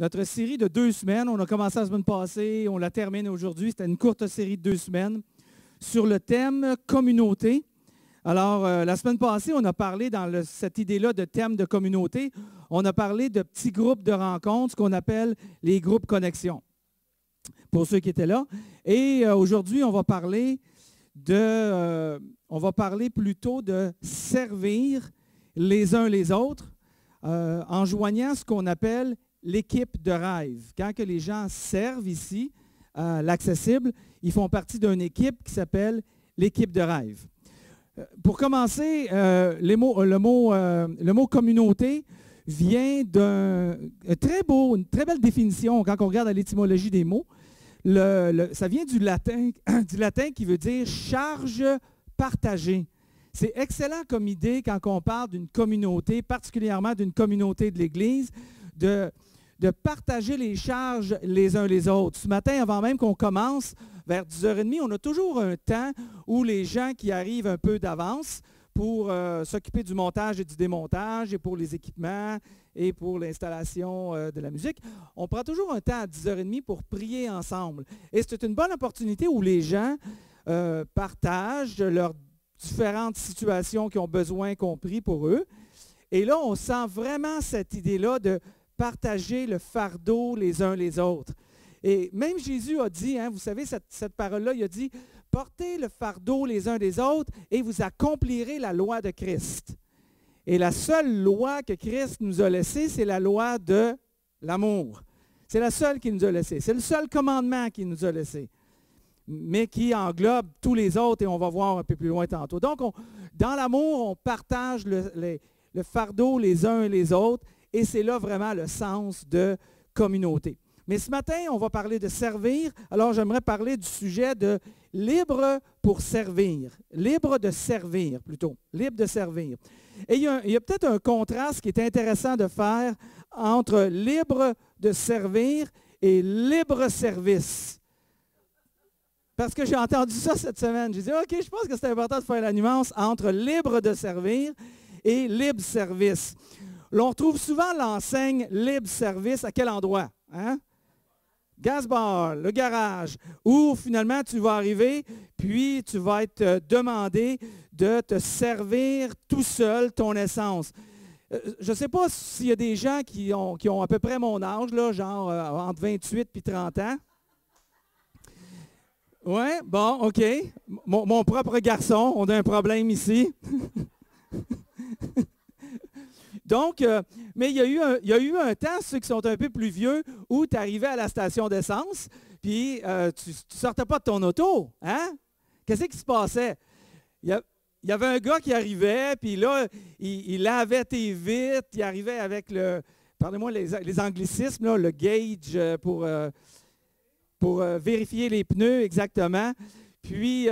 Notre série de 2 semaines, on a commencé la semaine passée, on la termine aujourd'hui. C'était une courte série de 2 semaines sur le thème communauté. Alors, la semaine passée, on a parlé dans cette idée-là de thème de communauté, on a parlé de petits groupes de rencontres, ce qu'on appelle les groupes connexion, pour ceux qui étaient là. Et aujourd'hui, on va parler plutôt de servir les uns les autres en joignant ce qu'on appelle l'équipe de rêve. Quand que les gens servent ici à l'Accessible, ils font partie d'une équipe qui s'appelle l'équipe de rêve. Pour commencer, le mot communauté vient une très belle définition quand on regarde à l'étymologie des mots. Ça vient du latin qui veut dire charge partagée. C'est excellent comme idée quand on parle d'une communauté, particulièrement d'une communauté de l'Église, de partager les charges les uns les autres. Ce matin, avant même qu'on commence, vers 10h30, on a toujours un temps où les gens qui arrivent un peu d'avance pour s'occuper du montage et du démontage et pour les équipements et pour l'installation de la musique, on prend toujours un temps à 10h30 pour prier ensemble. Et c'est une bonne opportunité où les gens partagent leurs différentes situations qui ont besoin qu'on prie pour eux. Et là, on sent vraiment cette idée-là de partager le fardeau les uns les autres. Et même Jésus a dit, vous savez, cette parole-là, il a dit, « Portez le fardeau les uns des autres et vous accomplirez la loi de Christ. » Et la seule loi que Christ nous a laissée, c'est la loi de l'amour. C'est la seule qu'il nous a laissée. C'est le seul commandement qu'il nous a laissé, mais qui englobe tous les autres, et on va voir un peu plus loin tantôt. Donc, dans l'amour, on partage le fardeau les uns et les autres, et c'est là vraiment le sens de communauté. Mais ce matin, on va parler de servir. Alors, j'aimerais parler du sujet de libre pour servir. Libre de servir, plutôt. Libre de servir. Et il y a peut-être un contraste qui est intéressant de faire entre libre de servir et libre service. Parce que j'ai entendu ça cette semaine. J'ai dit, OK, je pense que c'est important de faire la nuance entre libre de servir et libre service. Là, on retrouve souvent l'enseigne libre service à quel endroit? Gaz-bar, le garage, où finalement tu vas arriver, puis tu vas être demandé de te servir tout seul ton essence. Je ne sais pas s'il y a des gens qui ont à peu près mon âge, là, genre entre 28 et 30 ans. Oui, bon, OK. Mon propre garçon, on a un problème ici. Donc, mais il y a eu un temps, ceux qui sont un peu plus vieux, où tu arrivais à la station d'essence, puis tu ne sortais pas de ton auto. Qu'est-ce qui se passait? Il y avait un gars qui arrivait, puis là, il lavait tes vitres, il arrivait avec pardonnez-moi les anglicismes, là, le gauge pour vérifier les pneus exactement. Puis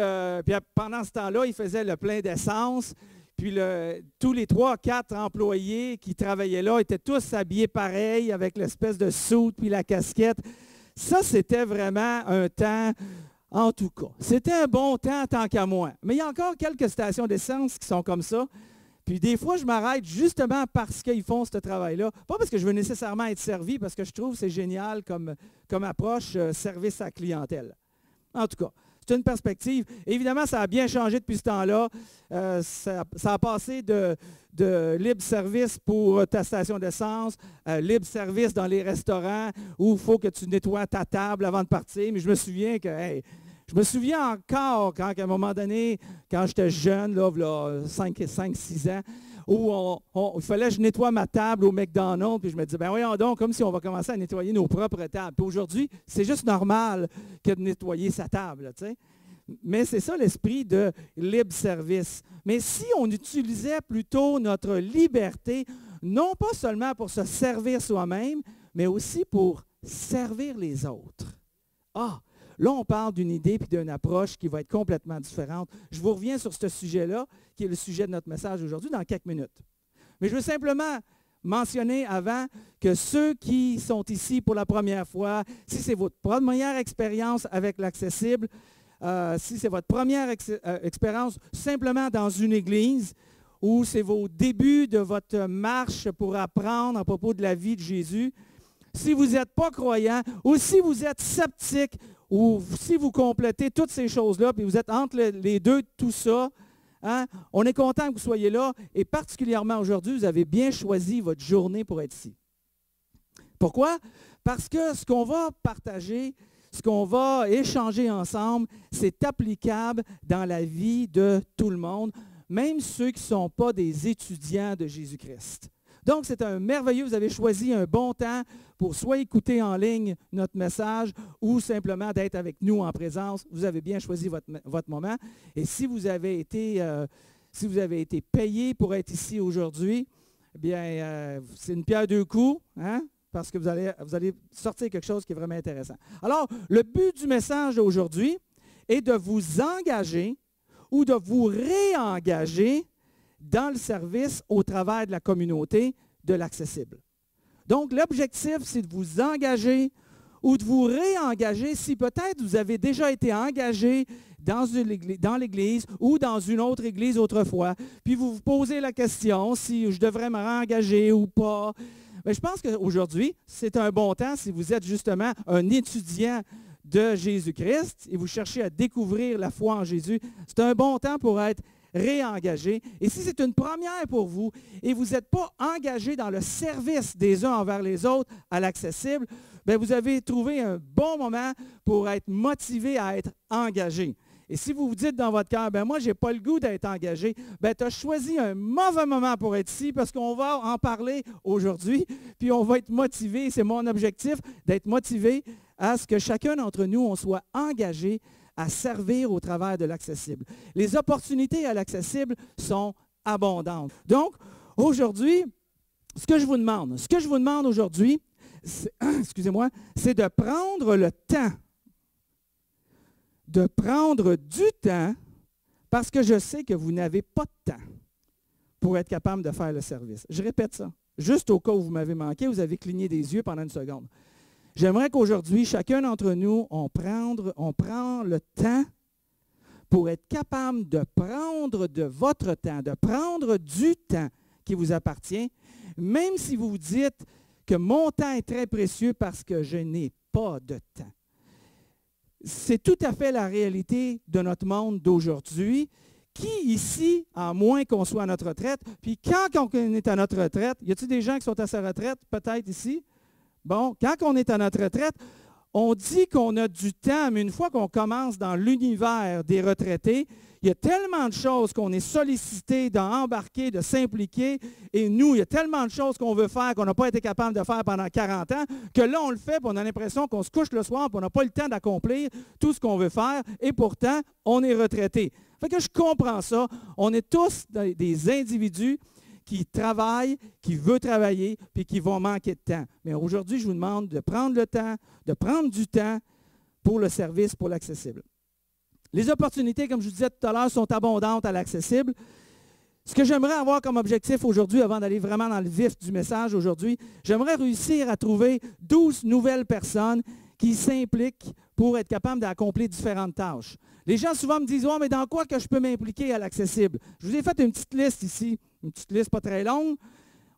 pendant ce temps-là, il faisait le plein d'essence. Puis tous les 3-4 employés qui travaillaient là étaient tous habillés pareil, avec l'espèce de soute puis la casquette. Ça, c'était vraiment un temps, en tout cas. C'était un bon temps tant qu'à moi. Mais il y a encore quelques stations d'essence qui sont comme ça. Puis des fois, je m'arrête justement parce qu'ils font ce travail-là. Pas parce que je veux nécessairement être servi, parce que je trouve que c'est génial comme approche service à clientèle. En tout cas, c'est une perspective. Évidemment, ça a bien changé depuis ce temps-là. Ça a passé de libre service pour ta station d'essence, libre service dans les restaurants où il faut que tu nettoies ta table avant de partir. Mais je me souviens encore quand, à un moment donné, quand j'étais jeune, là 5-6 ans, où il fallait que je nettoie ma table au McDonald's, puis je me disais, ben voyons donc, comme si on va commencer à nettoyer nos propres tables. Puis aujourd'hui, c'est juste normal que de nettoyer sa table, tu sais. Mais c'est ça l'esprit de libre service. Mais si on utilisait plutôt notre liberté, non pas seulement pour se servir soi-même, mais aussi pour servir les autres. Là, on parle d'une idée puis d'une approche qui va être complètement différente. Je vous reviens sur ce sujet-là, qui est le sujet de notre message aujourd'hui, dans quelques minutes. Mais je veux simplement mentionner avant que ceux qui sont ici pour la première fois, si c'est votre première expérience avec l'Accessible, si c'est votre première expérience simplement dans une église, ou c'est vos débuts de votre marche pour apprendre à propos de la vie de Jésus, si vous n'êtes pas croyant, ou si vous êtes sceptique, ou si vous complétez toutes ces choses-là, puis vous êtes entre les deux, tout ça, hein, on est content que vous soyez là, et particulièrement aujourd'hui, vous avez bien choisi votre journée pour être ici. Pourquoi? Parce que ce qu'on va partager, ce qu'on va échanger ensemble, c'est applicable dans la vie de tout le monde, même ceux qui ne sont pas des étudiants de Jésus-Christ. Donc, c'est un merveilleux, vous avez choisi un bon temps pour soit écouter en ligne notre message ou simplement d'être avec nous en présence. Vous avez bien choisi votre moment. Et si vous avez été payé pour être ici aujourd'hui, eh bien, c'est une pierre deux coups, hein? Parce que vous allez sortir quelque chose qui est vraiment intéressant. Alors, le but du message d'aujourd'hui est de vous engager ou de vous réengager dans le service au travers de la communauté de l'accessible. Donc, l'objectif, c'est de vous engager ou de vous réengager si peut-être vous avez déjà été engagé dans l'Église ou dans une autre Église autrefois, puis vous vous posez la question si je devrais me réengager ou pas. Mais je pense qu'aujourd'hui, c'est un bon temps si vous êtes justement un étudiant de Jésus-Christ et vous cherchez à découvrir la foi en Jésus. C'est un bon temps pour être réengagé. Et si c'est une première pour vous et vous n'êtes pas engagé dans le service des uns envers les autres à l'accessible, bien, vous avez trouvé un bon moment pour être motivé à être engagé. Et si vous vous dites dans votre cœur, ben moi, je n'ai pas le goût d'être engagé, ben tu as choisi un mauvais moment pour être ici parce qu'on va en parler aujourd'hui, puis on va être motivé. C'est mon objectif, d'être motivé à ce que chacun d'entre nous, on soit engagé à servir au travers de l'accessible. Les opportunités à l'accessible sont abondantes. Donc, aujourd'hui, ce que je vous demande aujourd'hui, excusez-moi, c'est de prendre le temps, de prendre du temps, parce que je sais que vous n'avez pas de temps pour être capable de faire le service. Je répète ça. Juste au cas où vous m'avez manqué, vous avez cligné des yeux pendant une seconde. J'aimerais qu'aujourd'hui, chacun d'entre nous, on prend le temps pour être capable de prendre de votre temps, de prendre du temps qui vous appartient, même si vous vous dites que mon temps est très précieux parce que je n'ai pas de temps. C'est tout à fait la réalité de notre monde d'aujourd'hui. Qui ici, à moins qu'on soit à notre retraite, puis quand on est à notre retraite, y a-t-il des gens qui sont à sa retraite, peut-être ici? Bon, quand on est à notre retraite, on dit qu'on a du temps, mais une fois qu'on commence dans l'univers des retraités, il y a tellement de choses qu'on est sollicité d'embarquer, de s'impliquer, et nous, il y a tellement de choses qu'on veut faire qu'on n'a pas été capable de faire pendant 40 ans, que là, on le fait, puis on a l'impression qu'on se couche le soir, puis on n'a pas le temps d'accomplir tout ce qu'on veut faire, et pourtant, on est retraité. Fait que je comprends ça. On est tous des individus qui travaillent, qui veulent travailler, puis qui vont manquer de temps. Mais aujourd'hui, je vous demande de prendre le temps, de prendre du temps pour le service, pour l'accessible. Les opportunités, comme je vous disais tout à l'heure, sont abondantes à l'accessible. Ce que j'aimerais avoir comme objectif aujourd'hui, avant d'aller vraiment dans le vif du message aujourd'hui, j'aimerais réussir à trouver 12 nouvelles personnes qui s'impliquent pour être capables d'accomplir différentes tâches. Les gens souvent me disent « Oh, mais dans quoi que je peux m'impliquer à l'accessible? » Je vous ai fait une petite liste ici, une petite liste pas très longue.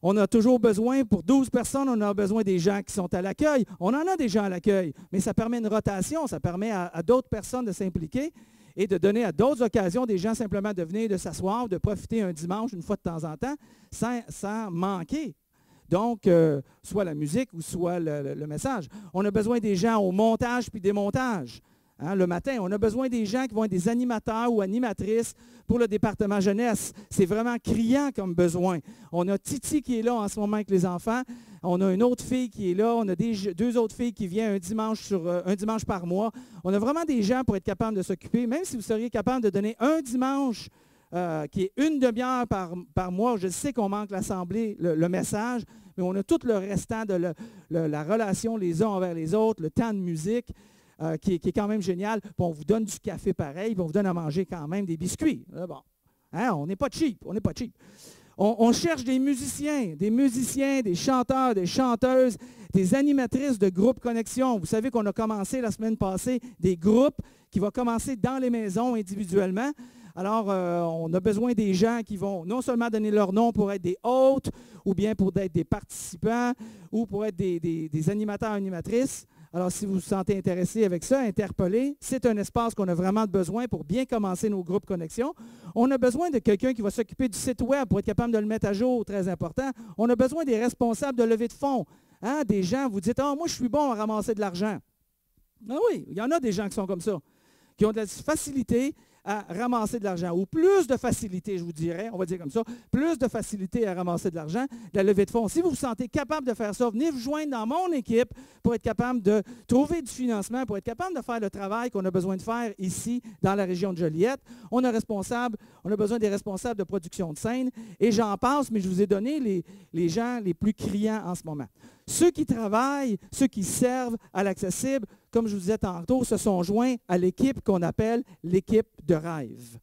On a toujours besoin, pour 12 personnes, on a besoin des gens qui sont à l'accueil. On en a des gens à l'accueil, mais ça permet une rotation, ça permet à d'autres personnes de s'impliquer et de donner à d'autres occasions des gens simplement de venir, de s'asseoir, de profiter un dimanche une fois de temps en temps, sans manquer. Donc, soit la musique ou soit le message. On a besoin des gens au montage puis démontage. Hein, le matin, on a besoin des gens qui vont être des animateurs ou animatrices pour le département jeunesse. C'est vraiment criant comme besoin. On a Titi qui est là en ce moment avec les enfants. On a une autre fille qui est là. On a deux autres filles qui viennent un dimanche par mois. On a vraiment des gens pour être capables de s'occuper. Même si vous seriez capable de donner un dimanche qui est une demi-heure par mois, je sais qu'on manque l'assemblée, le message, mais on a tout le restant de la relation les uns envers les autres, le temps de musique. Qui est quand même génial. Puis on vous donne du café pareil, puis on vous donne à manger quand même des biscuits. Bon. Hein, on n'est pas cheap, on n'est pas cheap. On cherche des musiciens, des chanteurs, des chanteuses, des animatrices de groupes Connexion. Vous savez qu'on a commencé la semaine passée des groupes qui vont commencer dans les maisons individuellement. Alors, on a besoin des gens qui vont non seulement donner leur nom pour être des hôtes, ou bien pour être des participants, ou pour être des animateurs, animatrices. Alors, si vous vous sentez intéressé avec ça, interpellé, c'est un espace qu'on a vraiment besoin pour bien commencer nos groupes connexion. On a besoin de quelqu'un qui va s'occuper du site web pour être capable de le mettre à jour, très important. On a besoin des responsables de levée de fonds. Hein? Des gens, vous dites, « Ah, moi, je suis bon à ramasser de l'argent. » Ah oui, il y en a des gens qui sont comme ça, qui ont de la facilité à ramasser de l'argent, ou plus de facilité, je vous dirais, on va dire comme ça, plus de facilité à ramasser de l'argent, de la levée de fonds. Si vous vous sentez capable de faire ça, venez vous joindre dans mon équipe pour être capable de trouver du financement, pour être capable de faire le travail qu'on a besoin de faire ici, dans la région de Joliette. On a besoin des responsables de production de scène, et j'en passe, mais je vous ai donné les gens les plus criants en ce moment. Ceux qui travaillent, ceux qui servent à l'accessible, comme je vous disais tantôt, se sont joints à l'équipe qu'on appelle l'équipe de rêve.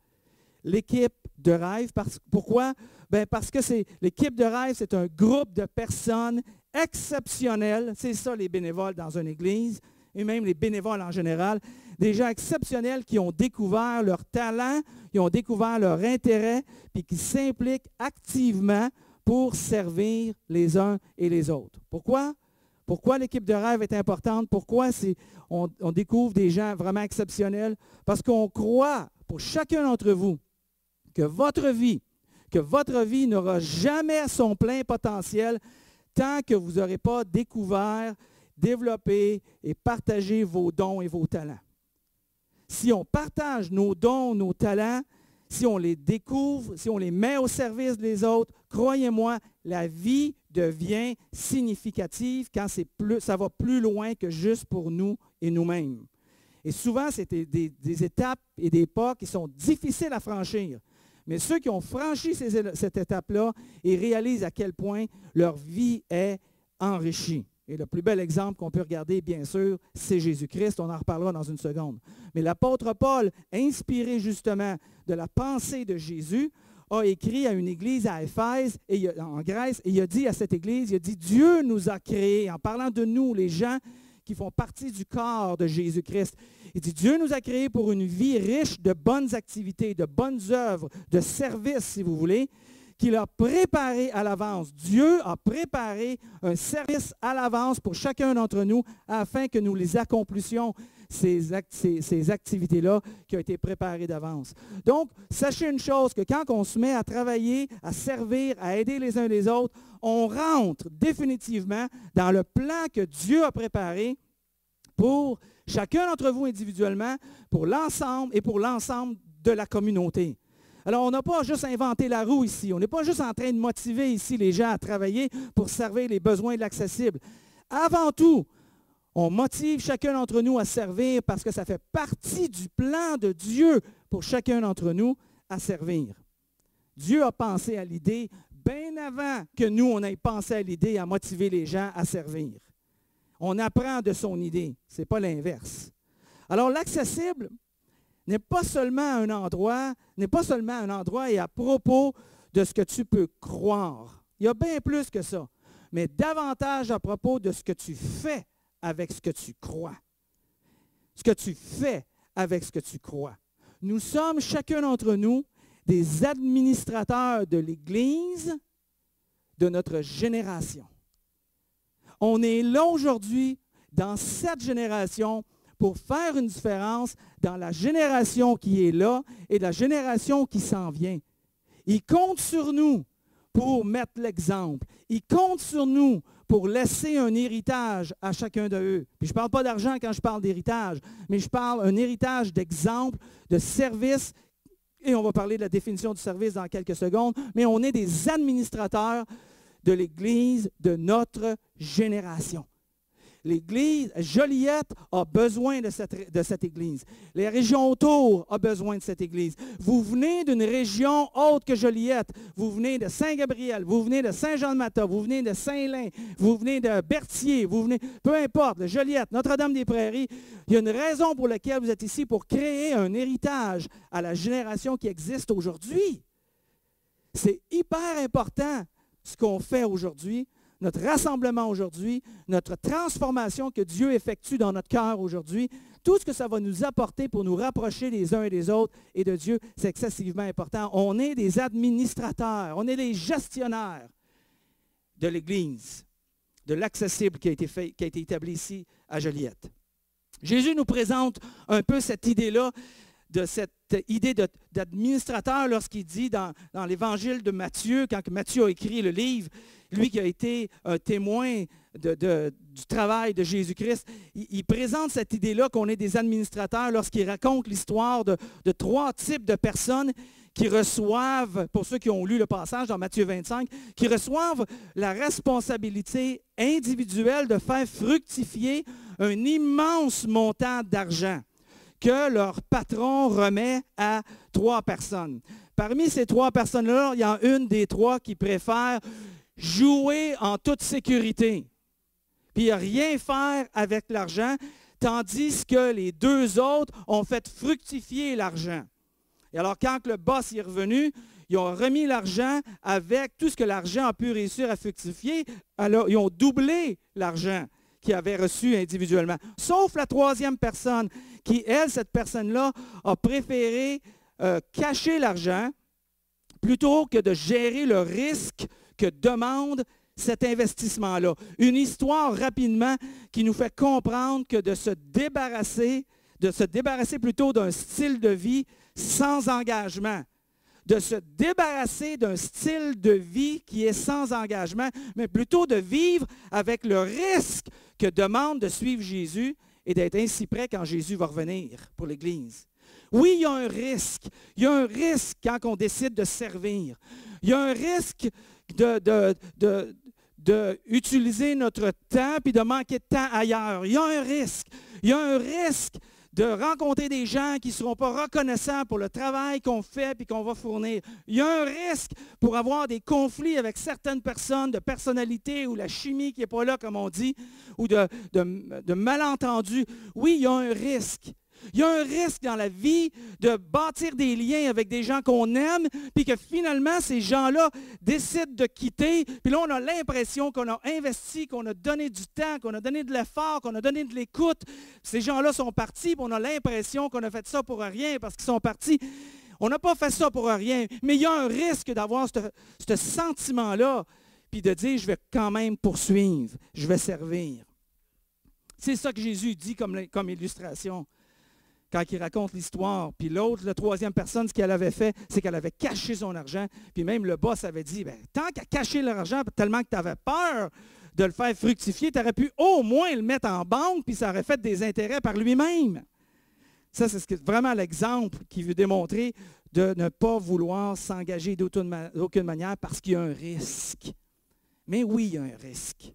L'équipe de rêve, pourquoi? Bien, parce que l'équipe de rêve, c'est un groupe de personnes exceptionnelles. C'est ça les bénévoles dans une église, et même les bénévoles en général. Des gens exceptionnels qui ont découvert leur talent, qui ont découvert leur intérêt, puis qui s'impliquent activement pour servir les uns et les autres. Pourquoi? Pourquoi l'équipe de rêve est importante? Pourquoi on découvre des gens vraiment exceptionnels? Parce qu'on croit, pour chacun d'entre vous, que votre vie n'aura jamais son plein potentiel tant que vous n'aurez pas découvert, développé et partagé vos dons et vos talents. Si on partage nos dons, nos talents, si on les découvre, si on les met au service des autres, croyez-moi, la vie devient significative quand ça va plus loin que juste pour nous et nous-mêmes. Et souvent, c'est des étapes et des pas qui sont difficiles à franchir. Mais ceux qui ont franchi cette étape-là, ils réalisent à quel point leur vie est enrichie. Et le plus bel exemple qu'on peut regarder, bien sûr, c'est Jésus-Christ. On en reparlera dans une seconde. Mais l'apôtre Paul, inspiré justement de la pensée de Jésus, a écrit à une église à Éphèse, en Grèce, et il a dit à cette église, il a dit, Dieu nous a créés, en parlant de nous, les gens qui font partie du corps de Jésus-Christ. Il dit, Dieu nous a créés pour une vie riche de bonnes activités, de bonnes œuvres, de services, si vous voulez, qu'il a préparé à l'avance. Dieu a préparé un service à l'avance pour chacun d'entre nous afin que nous les accomplissions, ces activités-là qui ont été préparées d'avance. Donc, sachez une chose, que quand on se met à travailler, à servir, à aider les uns les autres, on rentre définitivement dans le plan que Dieu a préparé pour chacun d'entre vous individuellement, pour l'ensemble et pour l'ensemble de la communauté. Alors, on n'a pas juste inventé la roue ici. On n'est pas juste en train de motiver ici les gens à travailler pour servir les besoins de l'accessible. Avant tout, on motive chacun d'entre nous à servir parce que ça fait partie du plan de Dieu pour chacun d'entre nous à servir. Dieu a pensé à l'idée bien avant que nous, on ait pensé à l'idée à motiver les gens à servir. On apprend de son idée. Ce n'est pas l'inverse. Alors, l'accessible n'est pas seulement un endroit et à propos de ce que tu peux croire. Il y a bien plus que ça, mais davantage à propos de ce que tu fais avec ce que tu crois. Ce que tu fais avec ce que tu crois. Nous sommes, chacun d'entre nous, des administrateurs de l'Église de notre génération. On est là aujourd'hui, dans cette génération, pour faire une différence dans la génération qui est là et la génération qui s'en vient. Ils comptent sur nous pour mettre l'exemple. Ils comptent sur nous pour laisser un héritage à chacun d'eux. Puis je ne parle pas d'argent quand je parle d'héritage, mais je parle d'un héritage d'exemple, de service, et on va parler de la définition du service dans quelques secondes, mais on est des administrateurs de l'Église de notre génération. L'Église, Joliette a besoin de cette Église. Les régions autour ont besoin de cette Église. Vous venez d'une région autre que Joliette. Vous venez de Saint-Gabriel, vous venez de Saint-Jean-de-Mata, vous venez de Saint-Lin, vous venez de Berthier, peu importe, de Joliette, Notre-Dame-des-Prairies. Il y a une raison pour laquelle vous êtes ici, pour créer un héritage à la génération qui existe aujourd'hui. C'est hyper important ce qu'on fait aujourd'hui notre rassemblement aujourd'hui, notre transformation que Dieu effectue dans notre cœur aujourd'hui, tout ce que ça va nous apporter pour nous rapprocher les uns et des autres et de Dieu, c'est excessivement important. On est des administrateurs, on est des gestionnaires de l'Église, de l'accessible qui a été établi ici à Joliette. Jésus nous présente un peu cette idée-là, de cette idée d'administrateur lorsqu'il dit dans l'Évangile de Matthieu, quand Matthieu a écrit le livre, lui qui a été un témoin du travail de Jésus-Christ, il présente cette idée-là qu'on est des administrateurs lorsqu'il raconte l'histoire de 3 types de personnes qui reçoivent, pour ceux qui ont lu le passage dans Matthieu 25, qui reçoivent la responsabilité individuelle de faire fructifier un immense montant d'argent que leur patron remet à 3 personnes. Parmi ces 3 personnes-là, il y en a une des 3 qui préfère jouer en toute sécurité, puis rien faire avec l'argent, tandis que les 2 autres ont fait fructifier l'argent. Et alors, quand le boss est revenu, ils ont remis l'argent avec tout ce que l'argent a pu réussir à fructifier. Alors, ils ont doublé l'argent qu'ils avaient reçu individuellement. Sauf la 3e personne qui, elle, cette personne-là, a préféré cacher l'argent plutôt que de gérer le risque que demande cet investissement-là. Une histoire rapidement qui nous fait comprendre que de se débarrasser plutôt d'un style de vie sans engagement, de se débarrasser d'un style de vie qui est sans engagement, mais plutôt de vivre avec le risque que demande de suivre Jésus et d'être ainsi prêt quand Jésus va revenir pour l'Église. Oui, il y a un risque. Il y a un risque quand on décide de servir. Il y a un risque d'utiliser notre temps puis de manquer de temps ailleurs. Il y a un risque. Il y a un risque de rencontrer des gens qui ne seront pas reconnaissants pour le travail qu'on fait et qu'on va fournir. Il y a un risque pour avoir des conflits avec certaines personnes de personnalité ou la chimie qui n'est pas là, comme on dit, ou de malentendus. Oui, il y a un risque. Il y a un risque dans la vie de bâtir des liens avec des gens qu'on aime, puis que finalement, ces gens-là décident de quitter. Puis là, on a l'impression qu'on a investi, qu'on a donné du temps, qu'on a donné de l'effort, qu'on a donné de l'écoute. Ces gens-là sont partis, puis on a l'impression qu'on a fait ça pour rien parce qu'ils sont partis. On n'a pas fait ça pour rien, mais il y a un risque d'avoir ce sentiment-là, puis de dire, je vais quand même poursuivre, je vais servir. C'est ça que Jésus dit comme illustration. Quand il raconte l'histoire, puis l'autre, la 3e personne, ce qu'elle avait fait, c'est qu'elle avait caché son argent, puis même le boss avait dit, bien, tant qu'à cacher l'argent, tellement que tu avais peur de le faire fructifier, tu aurais pu au moins le mettre en banque, puis ça aurait fait des intérêts par lui-même. Ça, c'est vraiment l'exemple qui veut démontrer de ne pas vouloir s'engager d'aucune manière parce qu'il y a un risque. Mais oui, il y a un risque.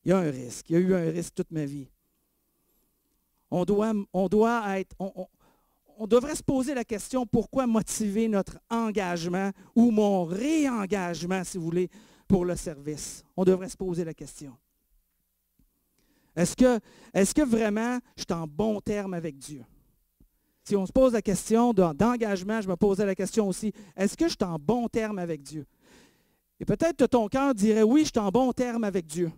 Il y a un risque. Il y a eu un risque toute ma vie. On devrait se poser la question, pourquoi motiver notre engagement ou mon réengagement, si vous voulez, pour le service? On devrait se poser la question. Est-ce que vraiment je suis en bon terme avec Dieu? Si on se pose la question d'engagement, je me posais la question aussi, est-ce que je suis en bon terme avec Dieu? Et peut-être que ton cœur dirait, oui, je suis en bon terme avec Dieu,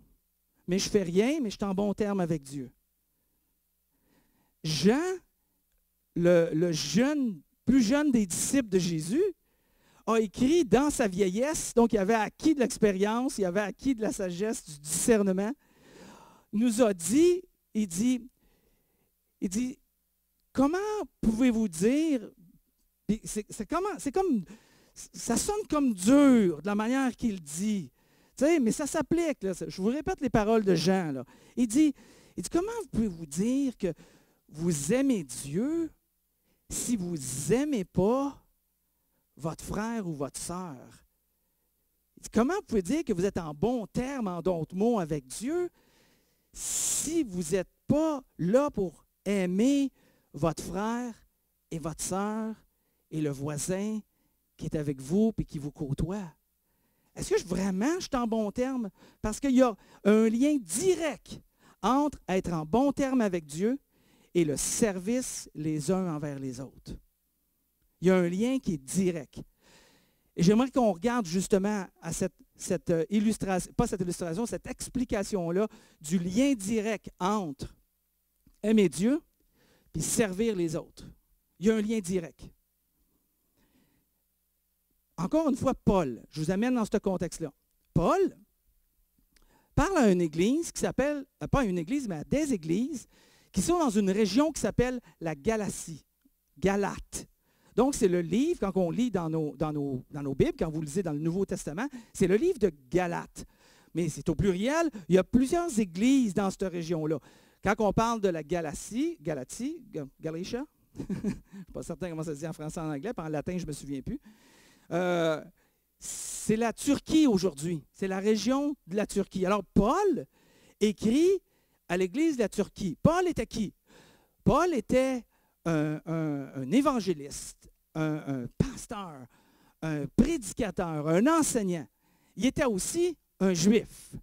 mais je ne fais rien, mais je suis en bon terme avec Dieu. Jean, plus jeune des disciples de Jésus, a écrit dans sa vieillesse, donc il avait acquis de l'expérience, il avait acquis de la sagesse, du discernement, nous a dit, il dit, comment pouvez-vous dire, ça sonne comme dur de la manière qu'il dit, mais ça s'applique, là, je vous répète les paroles de Jean, là. Il dit, comment pouvez-vous dire que vous aimez Dieu si vous n'aimez pas votre frère ou votre sœur? Comment vous pouvez dire que vous êtes en bon terme, en d'autres mots, avec Dieu si vous n'êtes pas là pour aimer votre frère et votre sœur et le voisin qui est avec vous et qui vous côtoie? Est-ce que vraiment je suis en bon terme? Parce qu'il y a un lien direct entre être en bon terme avec Dieu et le service les uns envers les autres. Il y a un lien qui est direct. Et j'aimerais qu'on regarde justement à cette illustration, pas cette illustration, cette explication-là du lien direct entre aimer Dieu et servir les autres. Il y a un lien direct. Encore une fois, Paul, je vous amène dans ce contexte-là. Paul parle à une église qui s'appelle, pas à une église, mais à des églises qui sont dans une région qui s'appelle la Galatie, Galate. Donc, c'est le livre, quand on lit dans nos Bibles, quand vous lisez dans le Nouveau Testament, c'est le livre de Galate. Mais c'est au pluriel, il y a plusieurs églises dans cette région-là. Quand on parle de la Galatie, Galatia, je ne suis pas certain comment ça se dit en français et en anglais, puis en latin, je ne me souviens plus. C'est la Turquie aujourd'hui. C'est la région de la Turquie. Alors, Paul écrit à l'Église de la Turquie. Paul était qui? Paul était un évangéliste, un pasteur, un prédicateur, un enseignant. Il était aussi un juif.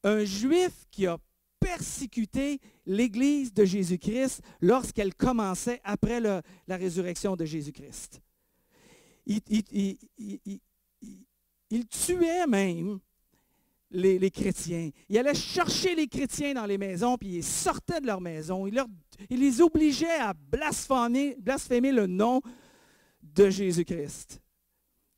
Un juif qui a persécuté l'Église de Jésus-Christ lorsqu'elle commençait après la résurrection de Jésus-Christ. Il tuait même les chrétiens. Il allait chercher les chrétiens dans les maisons, puis il sortait de leur maison. Il les obligeait à blasphémer le nom de Jésus-Christ.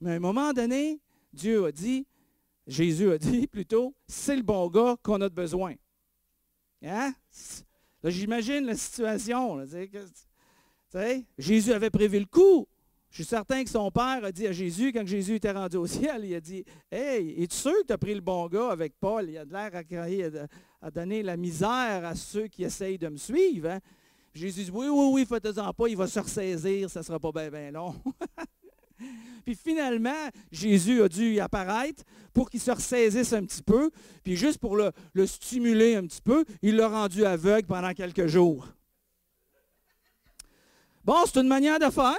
Mais à un moment donné, Jésus a dit plutôt, c'est le bon gars qu'on a besoin. Hein? Là, j'imagine la situation. Là, Jésus avait prévu le coup. Je suis certain que son père a dit à Jésus, quand Jésus était rendu au ciel, il a dit « Hey, es-tu sûr que tu as pris le bon gars avec Paul? Il a de l'air à donner la misère à ceux qui essayent de me suivre. Hein? » Jésus dit « Oui, faites-en pas, il va se ressaisir, ça ne sera pas bien long. » Puis finalement, Jésus a dû y apparaître pour qu'il se ressaisisse un petit peu, puis juste pour le stimuler un petit peu, il l'a rendu aveugle pendant quelques jours. Bon, c'est une manière de faire,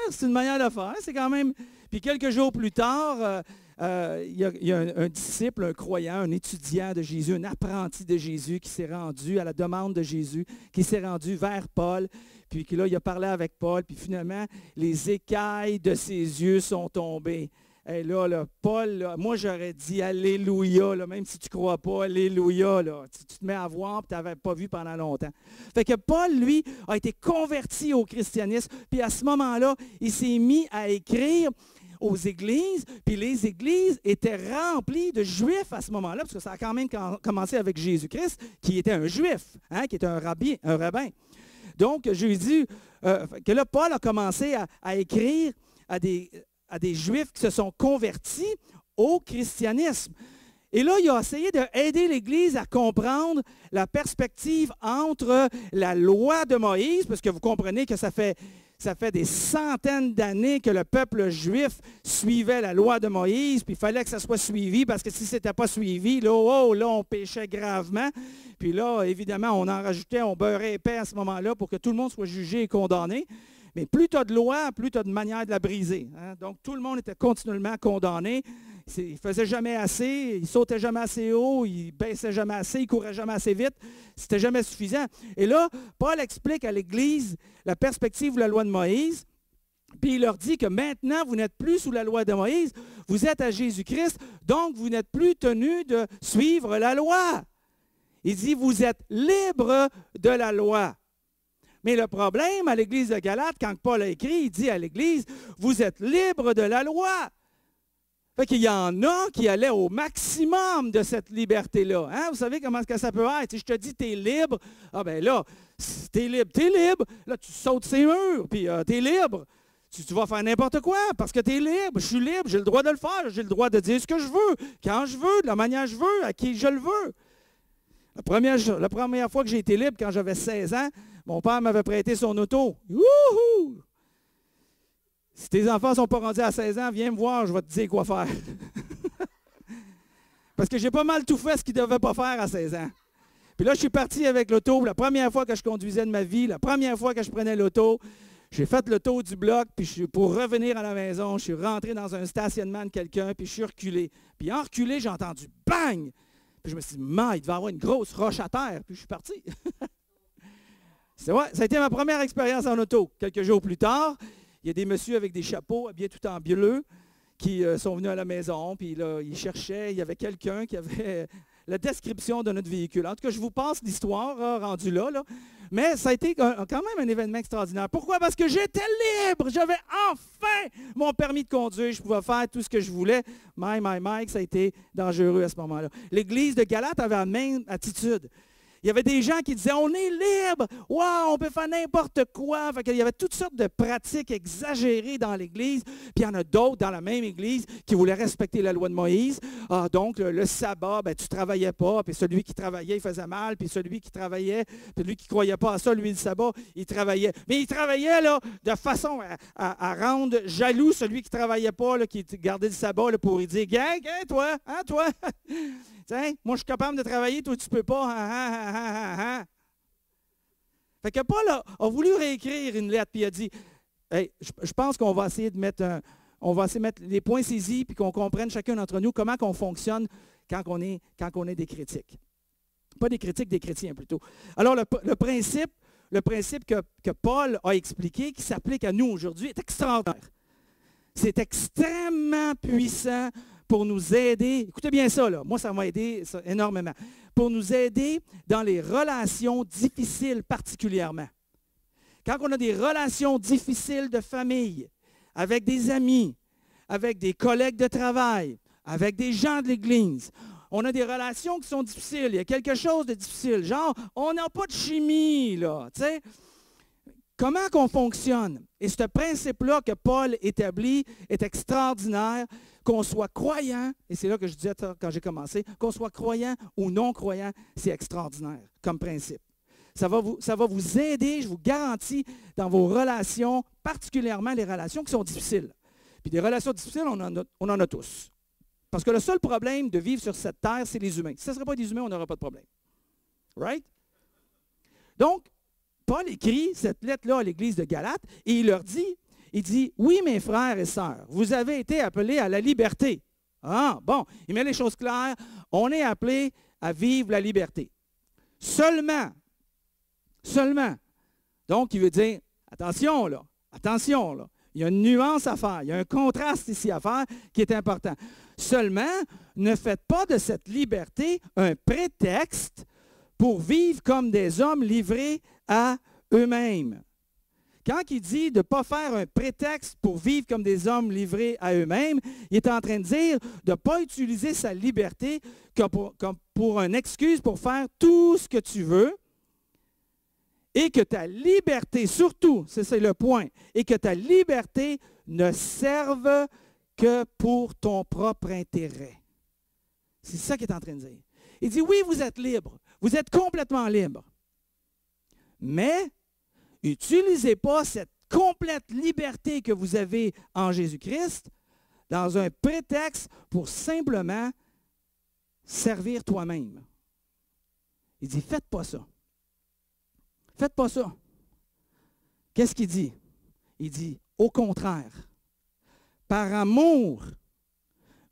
c'est quand même... Puis quelques jours plus tard, il y a un disciple, un croyant, un étudiant de Jésus, un apprenti de Jésus qui s'est rendu à la demande de Jésus, qui s'est rendu vers Paul, puis là, il a parlé avec Paul, puis finalement, les écailles de ses yeux sont tombées. Et là, Paul, là, moi j'aurais dit Alléluia, là, même si tu ne crois pas, Alléluia, là, tu te mets à voir et tu n'avais pas vu pendant longtemps. Fait que Paul, lui, a été converti au christianisme, puis à ce moment-là, il s'est mis à écrire aux églises, puis les églises étaient remplies de juifs à ce moment-là, parce que ça a quand même commencé avec Jésus-Christ, qui était un juif, hein, qui était un rabbin. Donc, je lui dis que là, Paul a commencé à écrire à des Juifs qui se sont convertis au christianisme. Et là, il a essayé d'aider l'Église à comprendre la perspective entre la loi de Moïse, parce que vous comprenez que ça fait des centaines d'années que le peuple juif suivait la loi de Moïse, puis il fallait que ça soit suivi, parce que si ce n'était pas suivi, là, on péchait gravement. Puis là, évidemment, on en rajoutait, on beurrait épais à ce moment-là pour que tout le monde soit jugé et condamné. Mais plus tu as de loi, plus tu as de manière de la briser. Hein? Donc, tout le monde était continuellement condamné. Il ne faisait jamais assez, il sautait jamais assez haut, il baissait jamais assez, il courait jamais assez vite. C'était jamais suffisant. Et là, Paul explique à l'Église la perspective de la loi de Moïse. Puis il leur dit que maintenant, vous n'êtes plus sous la loi de Moïse, vous êtes à Jésus-Christ, donc vous n'êtes plus tenus de suivre la loi. Il dit, vous êtes libres de la loi. Mais le problème à l'Église de Galate, quand Paul a écrit, il dit à l'Église, vous êtes libres de la loi. Fait qu'il y en a qui allaient au maximum de cette liberté-là. Hein? Vous savez comment ça peut être? Si je te dis, tu es libre, ah ben là, tu es libre. Là, tu sautes ces murs, puis tu es libre. Tu vas faire n'importe quoi parce que tu es libre. Je suis libre, j'ai le droit de le faire. J'ai le droit de dire ce que je veux, quand je veux, de la manière que je veux, à qui je le veux. La première fois que j'ai été libre, quand j'avais 16 ans, mon père m'avait prêté son auto. Wouhou! Si tes enfants ne sont pas rendus à 16 ans, viens me voir, je vais te dire quoi faire. Parce que j'ai pas mal tout fait ce qu'ils ne devaient pas faire à 16 ans. Puis là, je suis parti avec l'auto. La première fois que je conduisais de ma vie, la première fois que je prenais l'auto, j'ai fait le tour du bloc, puis pour revenir à la maison, je suis rentré dans un stationnement de quelqu'un, puis je suis reculé. Puis en reculé, j'ai entendu « bang ». Puis je me suis dit, il devait avoir une grosse roche à terre. Puis je suis parti. Ça a été ma première expérience en auto. Quelques jours plus tard, il y a des messieurs avec des chapeaux, habillés tout en bleu. qui sont venus à la maison, puis là, ils cherchaient, il y avait quelqu'un qui avait la description de notre véhicule. En tout cas, je vous passe l'histoire rendue là, là. Mais ça a été quand même un événement extraordinaire. Pourquoi? Parce que j'étais libre. J'avais enfin mon permis de conduire. Je pouvais faire tout ce que je voulais. Mike, ça a été dangereux à ce moment-là. L'Église de Galate avait la même attitude. Il y avait des gens qui disaient, on est libre, wow, on peut faire n'importe quoi. Il y avait toutes sortes de pratiques exagérées dans l'Église. Puis il y en a d'autres dans la même Église qui voulaient respecter la loi de Moïse. Donc, le sabbat, ben, tu ne travaillais pas, puis celui qui travaillait, il faisait mal, puis celui qui travaillait, puis lui qui ne croyait pas à ça, lui, le sabbat, il travaillait. Mais il travaillait là, de façon à rendre jaloux celui qui ne travaillait pas, là, qui gardait le sabbat là, pour lui dire, gang, toi, hein, toi? Tiens, moi, je suis capable de travailler, toi, tu ne peux pas. Fait que Paul a voulu réécrire une lettre, puis il a dit, hey, je pense qu'on va essayer de mettre les points saisis, puis qu'on comprenne chacun d'entre nous comment on fonctionne quand on est des critiques. Pas des critiques, des chrétiens plutôt. Alors, le principe que Paul a expliqué, qui s'applique à nous aujourd'hui, est extraordinaire. C'est extrêmement puissant pour nous aider. Écoutez bien ça, là. Moi, ça m'a aidé énormément. Pour nous aider dans les relations difficiles particulièrement. Quand on a des relations difficiles de famille, avec des amis, avec des collègues de travail, avec des gens de l'Église, on a des relations qui sont difficiles. Il y a quelque chose de difficile. Genre, on n'a pas de chimie, là. Tu sais? Comment qu'on fonctionne? Et ce principe-là que Paul établit est extraordinaire, qu'on soit croyant, et c'est là que je disais quand j'ai commencé, qu'on soit croyant ou non croyant, c'est extraordinaire comme principe. Ça va vous aider, je vous garantis, dans vos relations, particulièrement les relations qui sont difficiles. Puis des relations difficiles, on en a tous. Parce que le seul problème de vivre sur cette terre, c'est les humains. Si ce ne serait pas des humains, on n'aurait pas de problème. Right? Donc, Paul écrit cette lettre-là à l'Église de Galate et il leur dit, oui, mes frères et sœurs, vous avez été appelés à la liberté. Ah, bon, il met les choses claires. On est appelés à vivre la liberté. Seulement. Donc, il veut dire, attention là. Il y a une nuance à faire, il y a un contraste ici à faire qui est important. Seulement, ne faites pas de cette liberté un prétexte pour vivre comme des hommes livrés à eux-mêmes. Quand il dit de ne pas faire un prétexte pour vivre comme des hommes livrés à eux-mêmes, il est en train de dire de ne pas utiliser sa liberté comme pour une excuse pour faire tout ce que tu veux et que ta liberté, surtout, c'est le point, et que ta liberté ne serve que pour ton propre intérêt. C'est ça qu'il est en train de dire. Il dit, oui, vous êtes libre, vous êtes complètement libre, mais n'utilisez pas cette complète liberté que vous avez en Jésus-Christ dans un prétexte pour simplement servir toi-même. Il dit, faites pas ça. Faites pas ça. Qu'est-ce qu'il dit? Il dit, au contraire, par amour,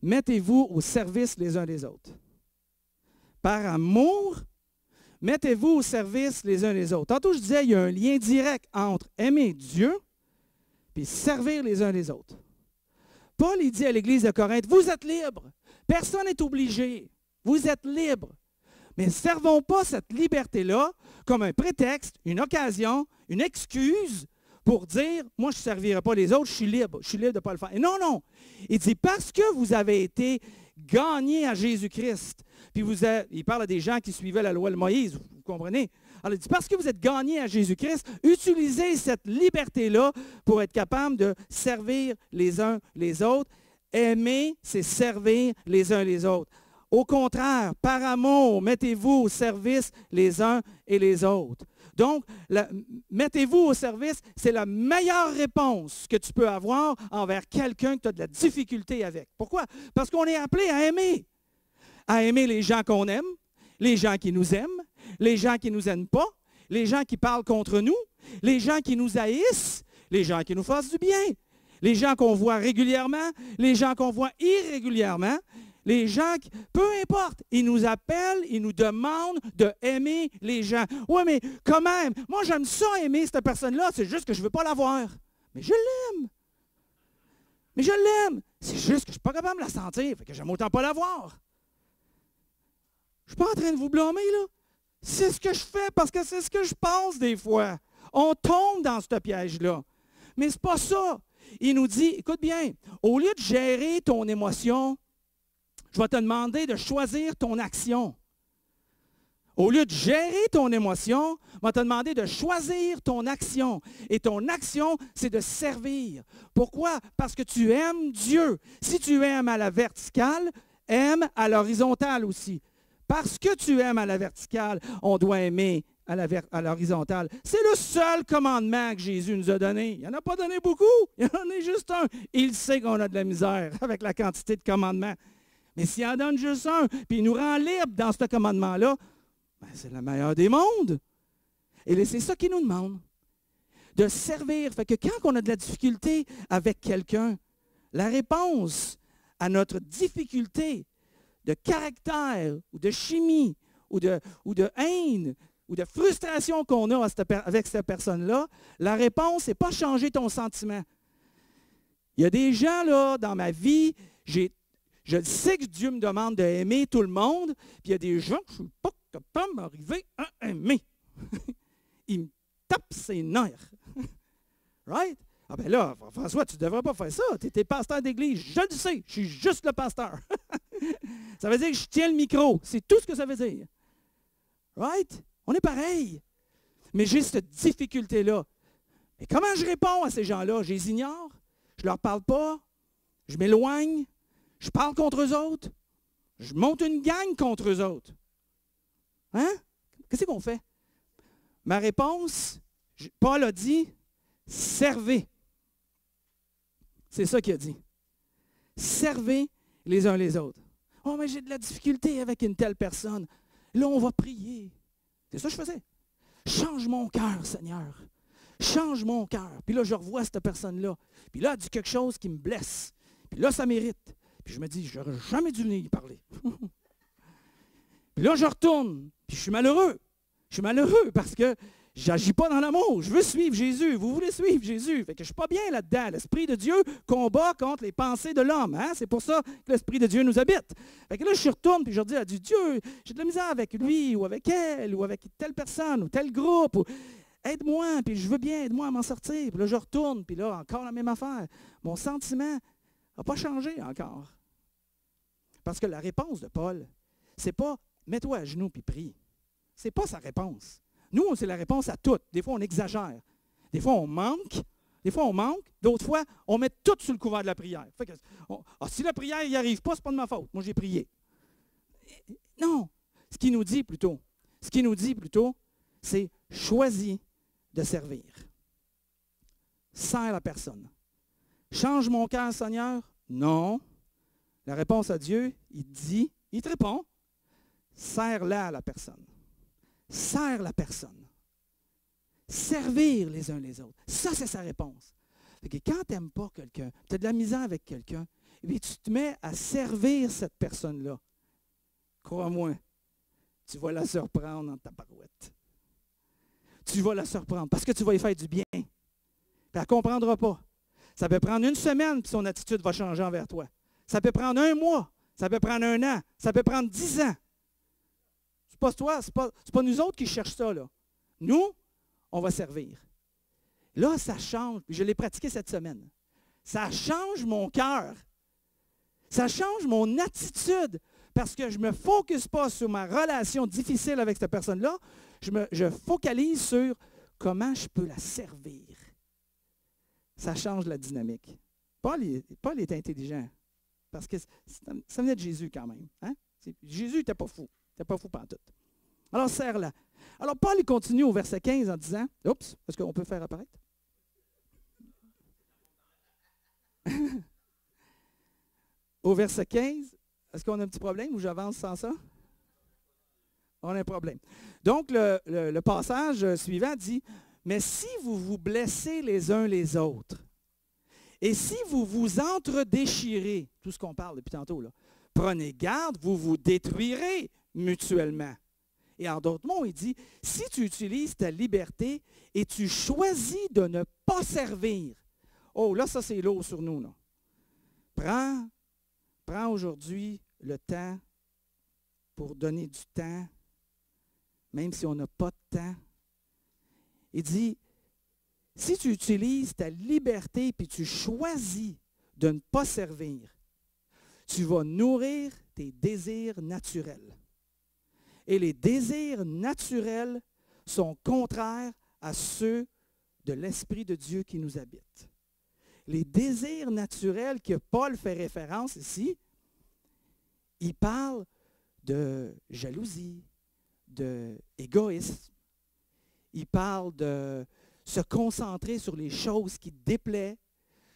mettez-vous au service les uns des autres. Par amour, mettez-vous au service les uns des autres. Tantôt, je disais, il y a un lien direct entre aimer Dieu et servir les uns les autres. Paul, il dit à l'Église de Corinthe, vous êtes libres. Personne n'est obligé. Vous êtes libres. Mais ne servons pas cette liberté-là comme un prétexte, une occasion, une excuse pour dire, moi, je ne servirai pas les autres, je suis libre de ne pas le faire. Et non. Il dit, parce que vous avez été gagnés à Jésus-Christ, puis il parle à des gens qui suivaient la loi de Moïse, vous comprenez? Alors, il dit, parce que vous êtes gagnés à Jésus-Christ, utilisez cette liberté-là pour être capable de servir les uns les autres. Aimer, c'est servir les uns les autres. Au contraire, par amour, mettez-vous au service les uns et les autres. Donc, mettez-vous au service, c'est la meilleure réponse que tu peux avoir envers quelqu'un que tu as de la difficulté avec. Pourquoi? Parce qu'on est appelé à aimer. À aimer les gens qu'on aime, les gens qui nous aiment, les gens qui ne nous aiment pas, les gens qui parlent contre nous, les gens qui nous haïssent, les gens qui nous fassent du bien, les gens qu'on voit régulièrement, les gens qu'on voit irrégulièrement. Les gens, peu importe, ils nous appellent, ils nous demandent d'aimer les gens. Oui, mais quand même, moi j'aime ça aimer cette personne-là, c'est juste que je ne veux pas la voir. Mais je l'aime. C'est juste que je ne suis pas capable de la sentir, fait que j'aime autant pas la voir. Je ne suis pas en train de vous blâmer, là. C'est ce que je fais parce que c'est ce que je pense des fois. On tombe dans ce piège-là. Mais ce n'est pas ça. Il nous dit, écoute bien, au lieu de gérer ton émotion, je vais te demander de choisir ton action. Au lieu de gérer ton émotion, je vais te demander de choisir ton action. Et ton action, c'est de servir. Pourquoi? Parce que tu aimes Dieu. Si tu aimes à la verticale, aime à l'horizontale aussi. Parce que tu aimes à la verticale, on doit aimer à l'horizontale. C'est le seul commandement que Jésus nous a donné. Il n'en a pas donné beaucoup, il en a juste un. Il sait qu'on a de la misère avec la quantité de commandements. Mais s'il en donne juste un, puis il nous rend libres dans ce commandement-là, ben c'est le meilleur des mondes. Et c'est ça qu'il nous demande, de servir. Fait que quand on a de la difficulté avec quelqu'un, la réponse à notre difficulté de caractère ou de chimie ou de haine ou de frustration qu'on a avec cette personne-là, la réponse, n'est pas changer ton sentiment. Il y a des gens là dans ma vie, je sais que Dieu me demande d'aimer tout le monde, puis il y a des gens que je ne suis pas capable d'arriver à aimer. Ils me tapent ses nerfs. Right? Ah ben là, François, tu ne devrais pas faire ça. Tu es pasteur d'église. Je le sais, je suis juste le pasteur. Ça veut dire que je tiens le micro. C'est tout ce que ça veut dire. Right? On est pareil. Mais j'ai cette difficulté-là. Et comment je réponds à ces gens-là? Je les ignore. Je ne leur parle pas. Je m'éloigne. Je parle contre eux autres. Je monte une gang contre eux autres. Hein? Qu'est-ce qu'on fait? Ma réponse, Paul a dit, servez. C'est ça qu'il a dit. Servez les uns les autres. Oh, mais j'ai de la difficulté avec une telle personne. Là, on va prier. C'est ça que je faisais. Change mon cœur, Seigneur. Change mon cœur. Puis là, je revois cette personne-là. Puis là, elle dit quelque chose qui me blesse. Puis là, ça mérite. Puis je me dis, je n'aurais jamais dû y parler. Puis là, je retourne. Puis je suis malheureux. Je suis malheureux parce que je n'agis pas dans l'amour. Je veux suivre Jésus. Vous voulez suivre Jésus. Fait que je ne suis pas bien là-dedans. L'Esprit de Dieu combat contre les pensées de l'homme. Hein? C'est pour ça que l'Esprit de Dieu nous habite. Fait que là, je retourne puis je dis à Dieu, j'ai de la misère avec lui ou avec elle ou avec telle personne ou tel groupe. Ou, aide-moi, puis je veux bien, aide-moi à m'en sortir. Puis là, je retourne, puis là, encore la même affaire. Mon sentiment n'a pas changé encore. Parce que la réponse de Paul, c'est pas « mets-toi à genoux puis prie ». Ce n'est pas sa réponse. Nous, c'est la réponse à tout. Des fois, on exagère. Des fois, on manque. D'autres fois, on met tout sur le couvert de la prière. Fait que, si la prière n'y arrive pas, ce n'est pas de ma faute. Moi, j'ai prié. Non. Ce qu'il nous dit plutôt, c'est choisis de servir. Sers la personne. Change mon cœur, Seigneur? Non. La réponse à Dieu, il te répond, sers-la à la personne. Sers la personne. Servir les uns les autres. Ça, c'est sa réponse. Fait que quand tu n'aimes pas quelqu'un, tu as de la misère avec quelqu'un, et puis tu te mets à servir cette personne-là. Crois-moi, tu vas la surprendre dans ta barouette. Tu vas la surprendre parce que tu vas lui faire du bien. Puis elle ne comprendra pas. Ça peut prendre une semaine, puis son attitude va changer envers toi. Ça peut prendre un mois, ça peut prendre un an, ça peut prendre 10 ans. C'est pas toi, c'est pas nous autres qui cherchons ça, là. Nous, on va servir. Là, ça change. Je l'ai pratiqué cette semaine. Ça change mon cœur. Ça change mon attitude parce que je ne me focus pas sur ma relation difficile avec cette personne-là. Je focalise sur comment je peux la servir. Ça change la dynamique. Paul est intelligent parce que ça venait de Jésus quand même. Hein? Jésus n'était pas fou. Il n'était pas fou pantoute. Alors, serre-la. Alors, Paul il continue au verset 15 en disant, oups, est-ce qu'on peut faire apparaître? Au verset 15, est-ce qu'on a un petit problème ou j'avance sans ça? On a un problème. Donc, le passage suivant dit, « Mais si vous vous blessez les uns les autres, et si vous vous entre-déchirez, tout ce qu'on parle depuis tantôt, là, prenez garde, vous vous détruirez mutuellement. » Et en d'autres mots, il dit, « Si tu utilises ta liberté et tu choisis de ne pas servir, oh là, ça c'est lourd sur nous, là. Prends aujourd'hui le temps pour donner du temps, même si on n'a pas de temps. Il dit, si tu utilises ta liberté puis tu choisis de ne pas servir, tu vas nourrir tes désirs naturels. Et les désirs naturels sont contraires à ceux de l'Esprit de Dieu qui nous habite. Les désirs naturels que Paul fait référence ici, il parle de jalousie, d'égoïsme. Il parle de se concentrer sur les choses qui te déplaisent,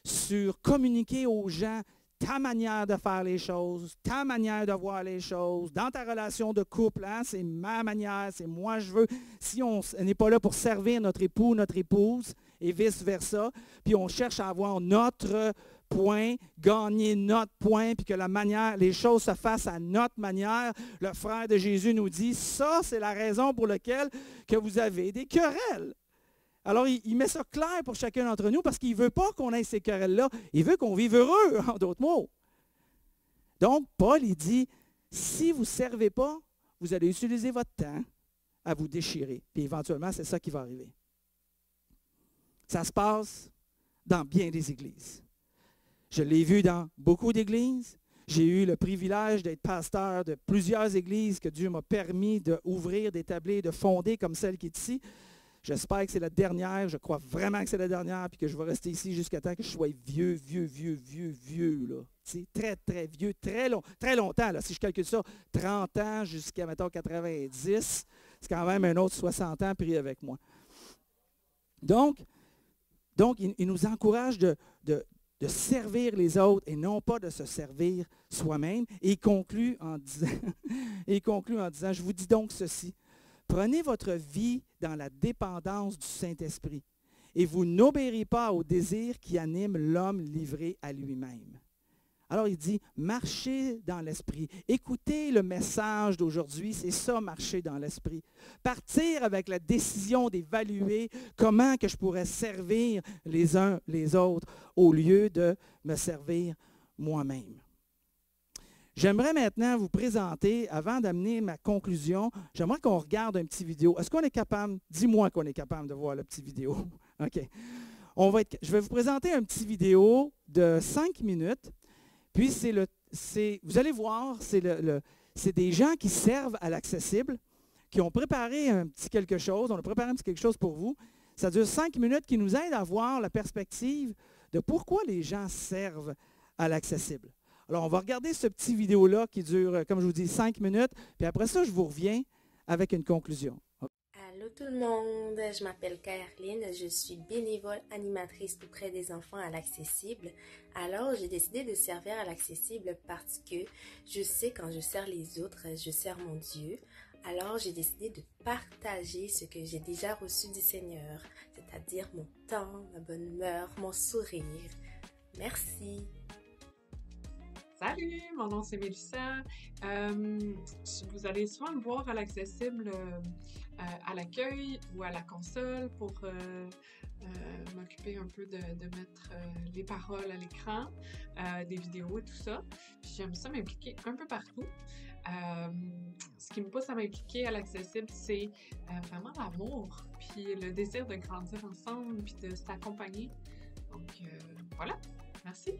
sur communiquer aux gens ta manière de faire les choses, ta manière de voir les choses. Dans ta relation de couple, hein, c'est ma manière, c'est moi je veux. Si on n'est pas là pour servir notre époux, notre épouse, et vice-versa, puis on cherche à avoir notre point, gagner notre point, puis que les choses se fassent à notre manière, le frère de Jésus nous dit, ça c'est la raison pour laquelle que vous avez des querelles. Alors, il met ça clair pour chacun d'entre nous parce qu'il ne veut pas qu'on ait ces querelles-là. Il veut qu'on vive heureux, en d'autres mots. Donc, Paul, il dit, si vous ne servez pas, vous allez utiliser votre temps à vous déchirer. Puis éventuellement, c'est ça qui va arriver. Ça se passe dans bien des églises. Je l'ai vu dans beaucoup d'églises. J'ai eu le privilège d'être pasteur de plusieurs églises que Dieu m'a permis d'ouvrir, d'établir, de fonder comme celle qui est ici. J'espère que c'est la dernière. Je crois vraiment que c'est la dernière puis que je vais rester ici jusqu'à temps que je sois vieux, là. C'est très, très vieux, très longtemps. Là. Si je calcule ça, 30 ans jusqu'à, mettons, 90, c'est quand même un autre 60 ans pris avec moi. Donc il nous encourage de servir les autres et non pas de se servir soi-même. Et il conclut en disant, je vous dis donc ceci. Prenez votre vie dans la dépendance du Saint-Esprit et vous n'obéirez pas aux désirs qui animent l'homme livré à lui-même. Alors il dit, marchez dans l'Esprit. Écoutez le message d'aujourd'hui, c'est ça, marcher dans l'Esprit. Partir avec la décision d'évaluer comment que je pourrais servir les uns les autres au lieu de me servir moi-même. J'aimerais maintenant vous présenter, avant d'amener ma conclusion, j'aimerais qu'on regarde un petit vidéo. Est-ce qu'on est capable, dis-moi qu'on est capable de voir le petit vidéo. OK. Je vais vous présenter un petit vidéo de 5 minutes. Puis, vous allez voir, c'est des gens qui servent à l'accessible, qui ont préparé un petit quelque chose. On a préparé un petit quelque chose pour vous. Ça dure 5 minutes qui nous aide à voir la perspective de pourquoi les gens servent à l'accessible. Alors, on va regarder ce petit vidéo-là qui dure, comme je vous dis, 5 minutes. Puis après ça, je vous reviens avec une conclusion. Allô tout le monde, je m'appelle Caroline, je suis bénévole animatrice auprès des enfants à l'accessible. Alors, j'ai décidé de servir à l'accessible parce que je sais quand je sers les autres, je sers mon Dieu. Alors, j'ai décidé de partager ce que j'ai déjà reçu du Seigneur, c'est-à-dire mon temps, ma bonne humeur, mon sourire. Merci. Salut, mon nom c'est Mélissa. Vous allez souvent me voir à l'accessible à l'accueil ou à la console pour m'occuper un peu de mettre les paroles à l'écran, des vidéos et tout ça. Puis j'aime ça m'impliquer un peu partout. Ce qui me pousse à m'impliquer à l'accessible, c'est vraiment l'amour, puis le désir de grandir ensemble, puis de s'accompagner. Donc voilà, merci.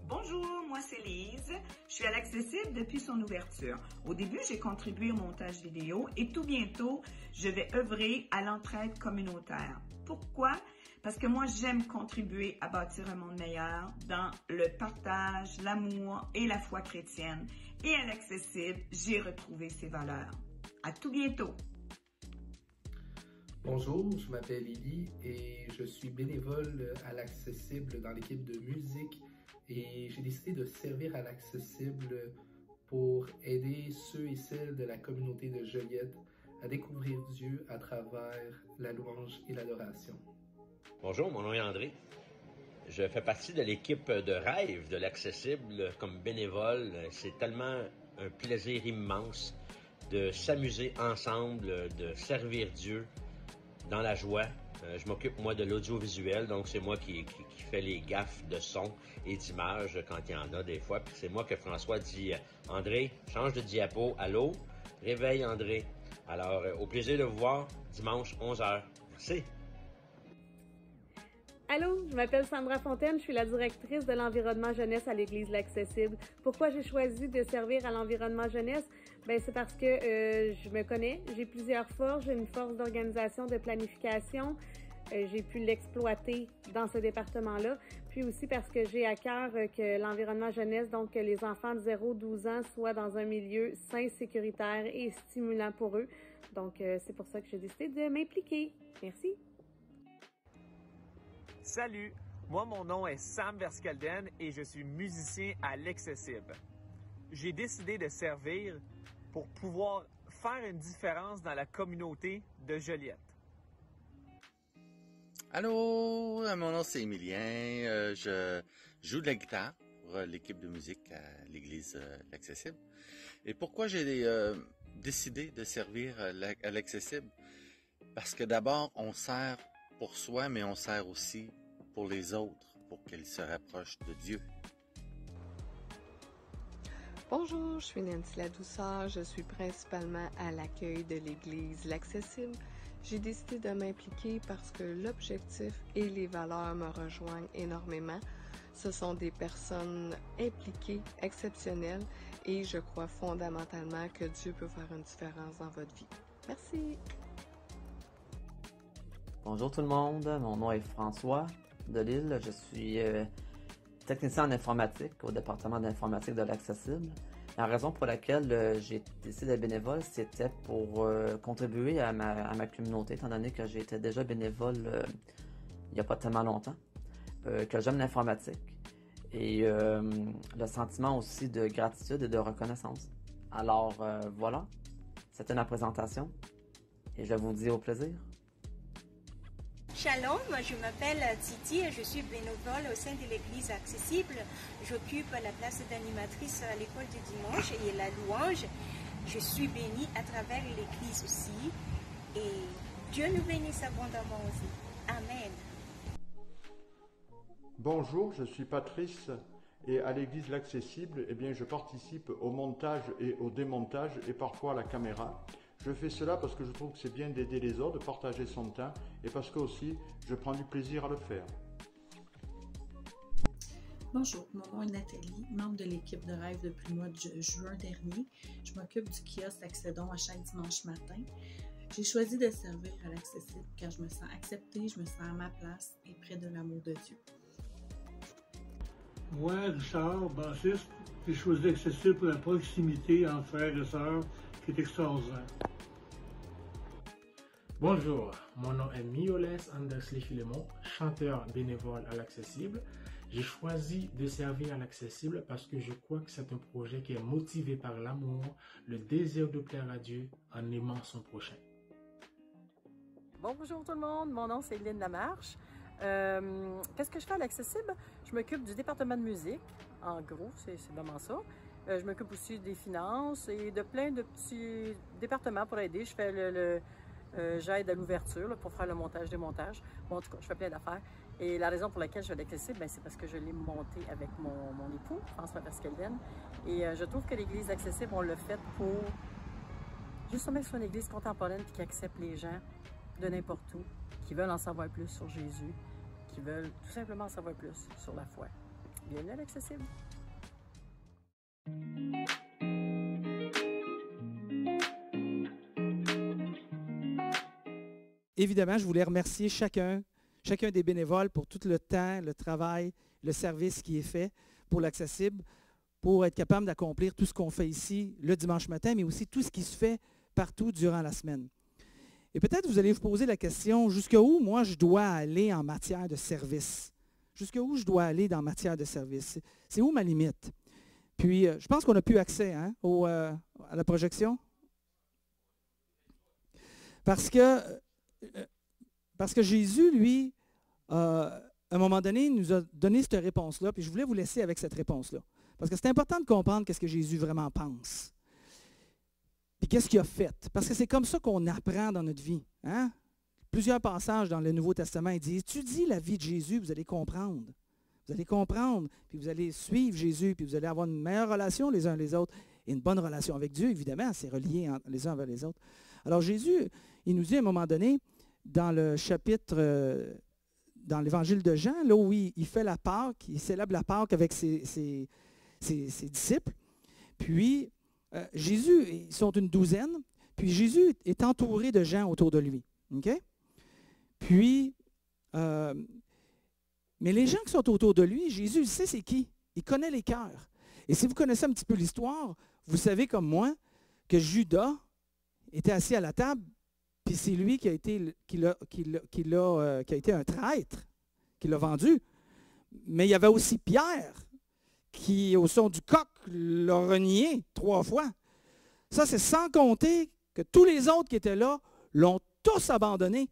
Bonjour, moi c'est Lise. Je suis à l'accessible depuis son ouverture. Au début, j'ai contribué au montage vidéo et tout bientôt, je vais œuvrer à l'entraide communautaire. Pourquoi? Parce que moi, j'aime contribuer à bâtir un monde meilleur dans le partage, l'amour et la foi chrétienne. Et à l'accessible, j'ai retrouvé ces valeurs. À tout bientôt! Bonjour, je m'appelle Lily et je suis bénévole à l'accessible dans l'équipe de musique. Et j'ai décidé de servir à l'accessible pour aider ceux et celles de la communauté de Joliette à découvrir Dieu à travers la louange et l'adoration. Bonjour, mon nom est André. Je fais partie de l'équipe de Rêve de l'accessible comme bénévole. C'est tellement un plaisir immense de s'amuser ensemble, de servir Dieu dans la joie Je m'occupe, moi, de l'audiovisuel, donc c'est moi qui fais les gaffes de son et d'image quand il y en a des fois. Puis c'est moi que François dit « André, change de diapo. Allô? Réveille, André. » Alors, au plaisir de vous voir dimanche 11h. Merci. Allô, je m'appelle Sandra Fontaine, je suis la directrice de l'environnement jeunesse à l'Église L'Accessible. Pourquoi j'ai choisi de servir à l'environnement jeunesse? Ben, c'est parce que je me connais, j'ai plusieurs forces, j'ai une force d'organisation, de planification, j'ai pu l'exploiter dans ce département-là, puis aussi parce que j'ai à cœur que l'environnement jeunesse, donc que les enfants de 0-12 ans soient dans un milieu sain, sécuritaire et stimulant pour eux. Donc, c'est pour ça que j'ai décidé de m'impliquer. Merci. Salut, moi mon nom est Sam Verskelden et je suis musicien à l'Accessible. J'ai décidé de servir pour pouvoir faire une différence dans la communauté de Joliette. Allô, mon nom c'est Emilien, je joue de la guitare pour l'équipe de musique à l'église L'Accessible. Et pourquoi j'ai décidé de servir à l'Accessible? Parce que d'abord, on sert pour soi, mais on sert aussi pour les autres, pour qu'ils se rapprochent de Dieu. Bonjour, je suis Nancy Ladouceur, je suis principalement à l'accueil de l'église L'Accessible. J'ai décidé de m'impliquer parce que l'objectif et les valeurs me rejoignent énormément. Ce sont des personnes impliquées, exceptionnelles, et je crois fondamentalement que Dieu peut faire une différence dans votre vie. Merci! Bonjour tout le monde, mon nom est François Delisle, je suis technicien en informatique au département d'informatique de l'Accessible. La raison pour laquelle j'ai décidé d'être bénévole, c'était pour contribuer à ma communauté, étant donné que j'étais déjà bénévole il n'y a pas tellement longtemps, que j'aime l'informatique et le sentiment aussi de gratitude et de reconnaissance. Alors voilà, c'était ma présentation et je vous dis au plaisir. Shalom, je m'appelle Titi et je suis bénévole au sein de l'Église Accessible. J'occupe la place d'animatrice à l'école du dimanche et la louange. Je suis bénie à travers l'Église aussi et Dieu nous bénisse abondamment aussi. Amen. Bonjour, je suis Patrice et à l'Église L'Accessible, je participe au montage et au démontage et parfois à la caméra. Je fais cela parce que je trouve que c'est bien d'aider les autres, de partager son temps et parce que aussi je prends du plaisir à le faire. Bonjour, mon nom est Nathalie, membre de l'équipe de rêve depuis le mois de juin dernier. Je m'occupe du kiosque Accédons à chaque dimanche matin. J'ai choisi de servir à l'Accessible car je me sens acceptée, je me sens à ma place et près de l'amour de Dieu. Moi, Richard, bassiste, j'ai choisi l'Accessible pour la proximité entre frères et sœurs qui est extraordinaire. Bonjour, mon nom est Mioles Andersli-Filemon, chanteur bénévole à l'Accessible. J'ai choisi de servir à l'Accessible parce que je crois que c'est un projet qui est motivé par l'amour, le désir de plaire à Dieu en aimant son prochain. Bonjour tout le monde, mon nom c'est Lynne Lamarche. Qu'est-ce que je fais à l'Accessible? Je m'occupe du département de musique, en gros, c'est vraiment ça. Je m'occupe aussi des finances et de plein de petits départements pour aider. Je fais j'aide à l'ouverture pour faire le montage, démontage. Bon, en tout cas, je fais plein d'affaires. Et la raison pour laquelle je fais l'Accessible, c'est parce que je l'ai monté avec mon époux, François Verskelden. Et je trouve que l'Église Accessible, on l'a fait pour justement que ce soit une église contemporaine qui accepte les gens de n'importe où, qui veulent en savoir plus sur Jésus, qui veulent tout simplement en savoir plus sur la foi. Bienvenue à l'Accessible. Évidemment, je voulais remercier chacun des bénévoles pour tout le temps, le travail, le service qui est fait pour l'Accessible, pour être capable d'accomplir tout ce qu'on fait ici le dimanche matin, mais aussi tout ce qui se fait partout durant la semaine. Et peut-être vous allez vous poser la question, jusqu'où moi je dois aller en matière de service? Jusqu'où je dois aller en matière de service? C'est où ma limite? Puis, je pense qu'on n'a plus accès à la projection. Parce que Jésus, lui, à un moment donné, nous a donné cette réponse-là, puis je voulais vous laisser avec cette réponse-là. Parce que c'est important de comprendre qu'est-ce que Jésus vraiment pense. Puis qu'est-ce qu'il a fait. Parce que c'est comme ça qu'on apprend dans notre vie. Hein? plusieurs passages dans le Nouveau Testament. Il dit, étudiez la vie de Jésus, vous allez comprendre. Vous allez comprendre, puis vous allez suivre Jésus, puis vous allez avoir une meilleure relation les uns les autres, et une bonne relation avec Dieu, évidemment, c'est relié les uns avec les autres. Alors Jésus, il nous dit à un moment donné, dans le chapitre, dans l'Évangile de Jean, là où il fait la Pâque, il célèbre la Pâque avec ses disciples, puis Jésus, ils sont une douzaine, puis Jésus est entouré de gens autour de lui. Okay? Puis, mais les gens qui sont autour de lui, Jésus, il sait c'est qui. Il connaît les cœurs. Et si vous connaissez un petit peu l'histoire, vous savez comme moi que Judas était assis à la table, puis c'est lui qui a été un traître, qui l'a vendu. Mais il y avait aussi Pierre, qui, au son du coq, l'a renié 3 fois. Ça, c'est sans compter que tous les autres qui étaient là l'ont tous abandonné.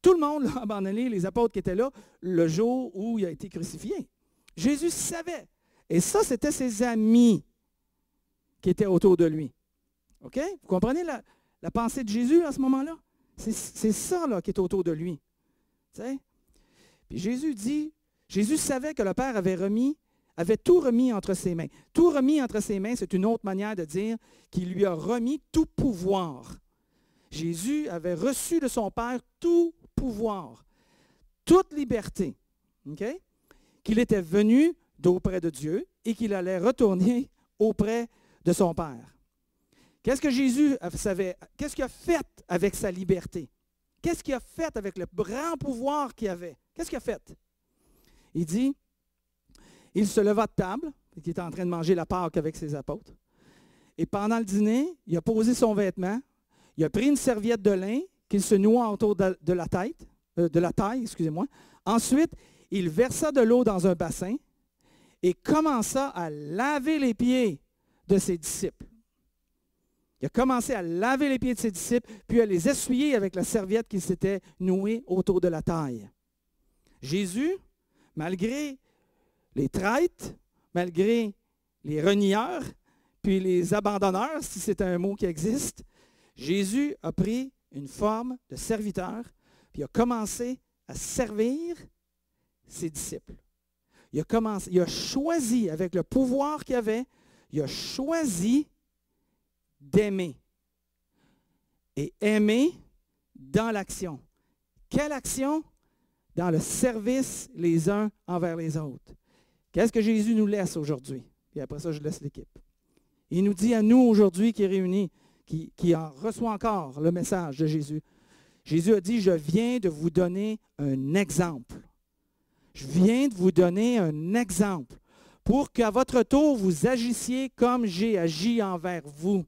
Tout le monde l'a abandonné, les apôtres qui étaient là, le jour où il a été crucifié. Jésus savait. Et ça, c'était ses amis qui étaient autour de lui. OK? Vous comprenez la pensée de Jésus à ce moment-là? C'est ça là, qui est autour de lui. T'sais? Puis Jésus savait que le Père avait tout remis entre ses mains. Tout remis entre ses mains, c'est une autre manière de dire qu'il lui a remis tout pouvoir. Jésus avait reçu de son Père tout pouvoir, toute liberté, okay? Qu'il était venu d'auprès de Dieu et qu'il allait retourner auprès de son Père. Qu'est-ce que Jésus savait? Qu'est-ce qu'il a fait avec sa liberté? Qu'est-ce qu'il a fait avec le grand pouvoir qu'il avait? Qu'est-ce qu'il a fait? Il dit, il se leva de table, il était en train de manger la Pâque avec ses apôtres, et pendant le dîner, il a posé son vêtement, il a pris une serviette de lin qu'il se noua autour de la taille, excusez-moi. Ensuite, il versa de l'eau dans un bassin et commença à laver les pieds de ses disciples. Il a commencé à laver les pieds de ses disciples, puis à les essuyer avec la serviette qu'il s'était nouée autour de la taille. Jésus, malgré les traîtres, malgré les renieurs, puis les abandonneurs, si c'est un mot qui existe, Jésus a pris une forme de serviteur, puis il a commencé à servir ses disciples. Il a choisi, avec le pouvoir qu'il avait, il a choisi d'aimer. Et aimer dans l'action. Quelle action? Dans le service les uns envers les autres. Qu'est-ce que Jésus nous laisse aujourd'hui? Puis après ça, je laisse l'équipe. Il nous dit à nous aujourd'hui qui est réunis, qui en reçoit encore le message de Jésus. Jésus a dit, je viens de vous donner un exemple. Je viens de vous donner un exemple pour qu'à votre tour, vous agissiez comme j'ai agi envers vous.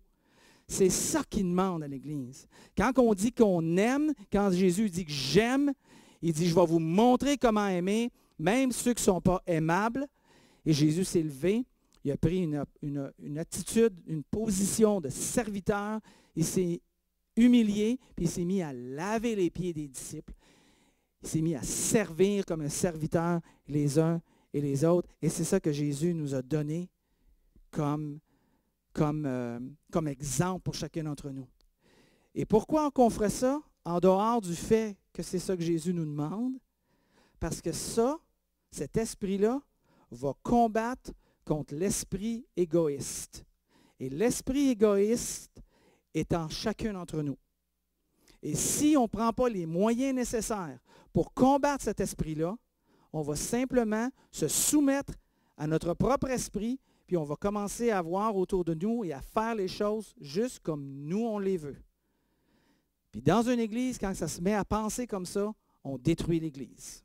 C'est ça qu'il demande à l'Église. Quand on dit qu'on aime, quand Jésus dit que j'aime, il dit, je vais vous montrer comment aimer, même ceux qui ne sont pas aimables. Et Jésus s'est levé. Il a pris une attitude, une position de serviteur. Il s'est humilié, puis il s'est mis à laver les pieds des disciples. Il s'est mis à servir comme un serviteur les uns et les autres. Et c'est ça que Jésus nous a donné comme exemple pour chacun d'entre nous. Et pourquoi on ferait ça? En dehors du fait que c'est ça que Jésus nous demande. Parce que cet esprit-là, va combattre contre l'esprit égoïste. Et l'esprit égoïste est en chacun d'entre nous. Et si on ne prend pas les moyens nécessaires pour combattre cet esprit-là, on va simplement se soumettre à notre propre esprit, puis on va commencer à voir autour de nous et à faire les choses juste comme nous on les veut. Puis dans une église, quand ça se met à penser comme ça, on détruit l'église.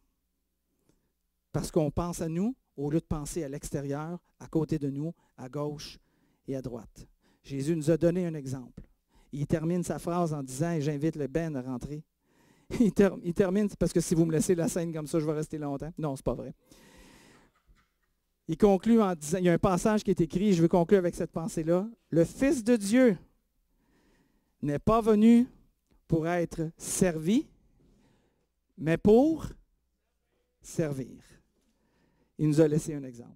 Parce qu'on pense à nous, au lieu de penser à l'extérieur, à côté de nous, à gauche et à droite. Jésus nous a donné un exemple. Il termine sa phrase en disant, et j'invite le Ben à rentrer. Il termine, parce que si vous me laissez la scène comme ça, je vais rester longtemps. Non, ce n'est pas vrai. Il conclut en disant, il y a un passage qui est écrit, je vais conclure avec cette pensée-là. Le Fils de Dieu n'est pas venu pour être servi, mais pour servir. Il nous a laissé un exemple.